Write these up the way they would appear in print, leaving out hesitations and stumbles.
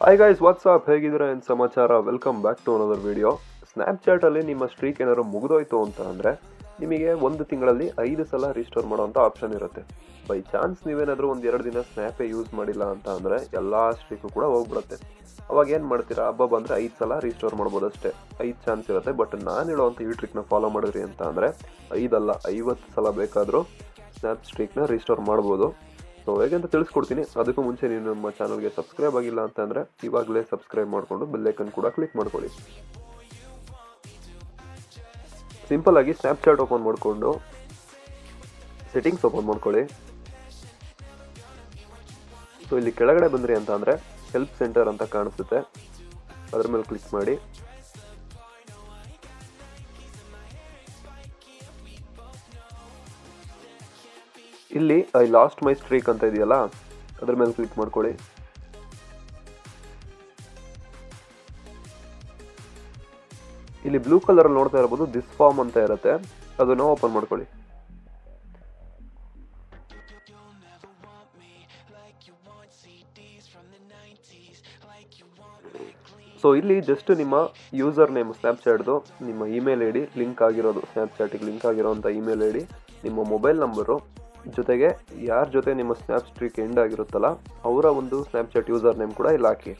Hi guys, WhatsApp, ಹೇಗಿದ್ದೀರಾ? ಏನು ಸಮಾಚಾರ? Welcome back to another video. ಸ್ನ್ಯಾಪ್ಚಾಟಲ್ಲಿ ನಿಮ್ಮ ಸ್ಟ್ರೀಕ್ ಏನಾದ್ರು ಮುಗಿದೋಯ್ತು ಅಂತ ಅಂದರೆ ನಿಮಗೆ ಒಂದು ತಿಂಗಳಲ್ಲಿ 5 ಸಲ ರೀಸ್ಟೋರ್ ಮಾಡೋವಂಥ ಆಪ್ಷನ್ ಇರುತ್ತೆ. ಬೈ ಚಾನ್ಸ್ ನೀವೇನಾದರೂ ಒಂದು 2 ದಿನ ಸ್ನ್ಯಾಪೇ ಯೂಸ್ ಮಾಡಿಲ್ಲ ಅಂತ ಅಂದರೆ ಎಲ್ಲ ಸ್ಟ್ರೀಕು ಕೂಡ ಹೋಗ್ಬಿಡುತ್ತೆ. ಅವಾಗ ಏನು ಮಾಡ್ತೀರಾ? ಹಬ್ಬ ಬಂದರೆ 5 ಸಲ ರೀಸ್ಟೋರ್ ಮಾಡ್ಬೋದು ಅಷ್ಟೇ. 5 ಚಾನ್ಸ್ ಇರುತ್ತೆ. ಬಟ್ ನಾನು ಹೇಳೋವಂಥ ಈ ಟ್ರಿಕ್ನ ಫಾಲೋ ಮಾಡಿದ್ರಿ ಅಂತ ಅಂದರೆ 5 ಅಲ್ಲ 50 ಸಲ ಬೇಕಾದರೂ ಸ್ನ್ಯಾಪ್ ಸ್ಟ್ರೀಕ್ನ ರೀಸ್ಟೋರ್ ಮಾಡ್ಬೋದು. ಸೊ ಹೇಗೆ ಅಂತ ತಿಳಿಸ್ಕೊಡ್ತೀನಿ. ಅದಕ್ಕೂ ಮುಂಚೆ ನೀವು ನಮ್ಮ ಚಾನಲ್ಗೆ ಸಬ್ಸ್ಕ್ರೈಬ್ ಆಗಿಲ್ಲ ಅಂತಂದರೆ ಇವಾಗಲೇ ಸಬ್ಸ್ಕ್ರೈಬ್ ಮಾಡಿಕೊಂಡು ಬೆಲ್ಲೈಕನ್ ಕೂಡ ಕ್ಲಿಕ್ ಮಾಡ್ಕೊಳ್ಳಿ. ಸಿಂಪಲ್ ಆಗಿ ಸ್ನ್ಯಾಪ್ಚಾಟ್ ಓಪನ್ ಮಾಡಿಕೊಂಡು ಸೆಟ್ಟಿಂಗ್ಸ್ ಓಪನ್ ಮಾಡ್ಕೊಳ್ಳಿ. ಸೊ ಇಲ್ಲಿ ಕೆಳಗಡೆ ಬಂದ್ರಿ ಅಂತ ಅಂದರೆ ಹೆಲ್ಪ್ ಸೆಂಟರ್ ಅಂತ ಕಾಣಿಸುತ್ತೆ, ಅದ್ರ ಮೇಲೆ ಕ್ಲಿಕ್ ಮಾಡಿ. ಇಲ್ಲಿ ಐ ಲಾಸ್ಟ್ ಮೈ ಸ್ಟ್ರೀಕ್ ಅಂತ ಇದೆಯಲ್ಲ, ಅದ್ರ ಮೇಲೆ ಕ್ಲಿಕ್ ಮಾಡ್ಕೊಳ್ಳಿ. ಇಲ್ಲಿ ಬ್ಲೂ ಕಲರ್ ಅಲ್ಲಿ ನೋಡ್ತಾ ಇರಬಹುದು ದಿಸ್ ಫಾರ್ಮ್ ಅಂತ ಇರುತ್ತೆ, ಅದನ್ನ ಓಪನ್ ಮಾಡ್ಕೊಳ್ಳಿ. ಸೊ ಇಲ್ಲಿ ಜಸ್ಟ್ ನಿಮ್ಮ ಯೂಸರ್ ನೇಮ್ ಸ್ನ್ಯಾಪ್ಚಾಟ್ದು ನಿಮ್ಮ ಇಮೇಲ್ ಐ ಡಿ ಲಿಂಕ್ ಆಗಿರೋದು, ಸ್ನ್ಯಾಪ್ಚಾಟಿಗೆ ಲಿಂಕ್ ಆಗಿರೋಂಥ ಇಮೇಲ್ ಐ ಡಿ, ನಿಮ್ಮ ಮೊಬೈಲ್ ನಂಬರು ಜೊತೆಗೆ ಯಾರ ಜೊತೆ ನಿಮ್ಮ ಸ್ನ್ಯಾಪ್ ಸ್ಟ್ರೀಕ್ ಎಂಡ್ ಆಗಿರುತ್ತಲ್ಲ ಅವರ ಒಂದು ಸ್ನ್ಯಾಪ್ಚಾಟ್ ಯೂಸರ್ ನೇಮ್ ಕೂಡ ಇಲ್ಲಿ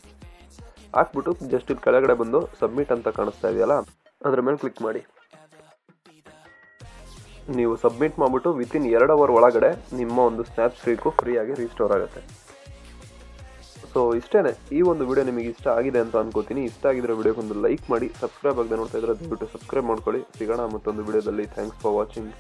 ಹಾಕ್ಬಿಟ್ಟು ಜಸ್ಟ್ ಇಲ್ಲಿ ಕೆಳಗಡೆ ಬಂದು ಸಬ್ಮಿಟ್ ಅಂತ ಕಾಣಿಸ್ತಾ ಇದೆಯಲ್ಲ, ಅದ್ರ ಮೇಲೆ ಕ್ಲಿಕ್ ಮಾಡಿ. ನೀವು ಸಬ್ಮಿಟ್ ಮಾಡಿಬಿಟ್ಟು ವಿತಿನ್ 2 ಅವರ್ ಒಳಗಡೆ ನಿಮ್ಮ ಒಂದು ಸ್ನ್ಯಾಪ್ ಸ್ಟ್ರೀಕು ಫ್ರೀಯಾಗಿ ರೀಸ್ಟೋರ್ ಆಗುತ್ತೆ. ಸೊ ಇಷ್ಟೇ. ಈ ಒಂದು ವಿಡಿಯೋ ನಿಮಗೆ ಇಷ್ಟ ಆಗಿದೆ ಅಂತ ಅನ್ಕೋತೀನಿ. ಇಷ್ಟ ಆಗಿದ್ರೆ ವಿಡಿಯೋಗೊಂದು ಲೈಕ್ ಮಾಡಿ, ಸಬ್ಸ್ಕ್ರೈಬ್ ಆಗದೆ ನೋಡ್ತಾ ಇದ್ರೆ ದಯವಿಟ್ಟು ಸಬ್ಸ್ಕ್ರೈಬ್ ಮಾಡ್ಕೊಳ್ಳಿ. ಸಿಗೋಣ ಮತ್ತೊಂದು ವಿಡಿಯೋದಲ್ಲಿ. Thanks for watching.